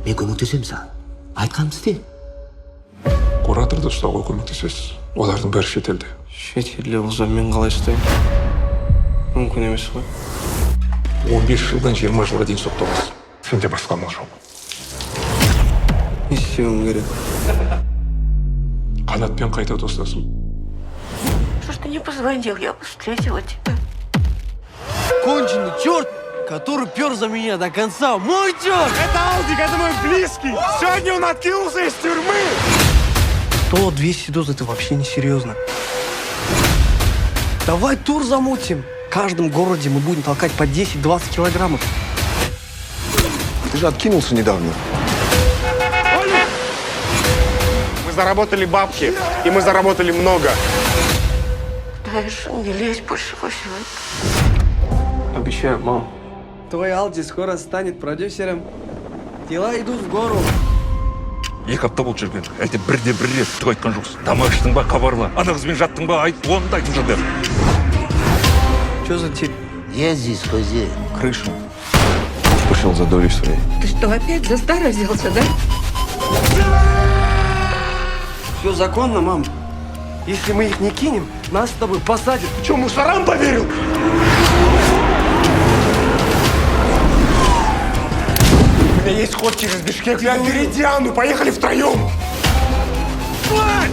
Мен көмөктөсөм сага. Айтканымды істе. Кураторду ұстауға көмектесесіз. Олардың бәрі шетелде. Шетелде болса мен қалай ұстаймын? Мүмкін емес қой. 15 жылдан 20 жылға дейін сотталасыз. Сенде басқа амал жоқ. Не істеуім керек? Қанатпен қайта достасу. Что ж ты не позвонил? Я бы встретила тебя. Конченый черт, который пер за меня до конца. Мой черт! Это Алдик, это мой близкий. Сегодня он откинулся из тюрьмы. 100-200 доз — это вообще не серьезно. Давай тур замутим. В каждом городе мы будем толкать по 10-20 килограммов. Ты же откинулся недавно. Мы заработали бабки, и мы заработали много. Дальше не лезь больше во все это. Обещаю, мам. Твой Алди скоро станет продюсером. Дела идут в гору. Екі апта болып жүрген. Әлде бірде-бір рет түк айтқан жоқсың. Тамақ іштің ба, хабарла. Ана қызбен жаттың ба, айт, оны да айтып жүр. Что за тип? Я здесь хозяин. Крыша. Пошел за долей своей. Ты что, опять за старое взялся, да? Все законно, мам. Если мы их не кинем, нас с тобой посадят. Че, мусорам поверил? У меня есть ход через Бишкек. Я бери Диану, поехали втроем. Ой!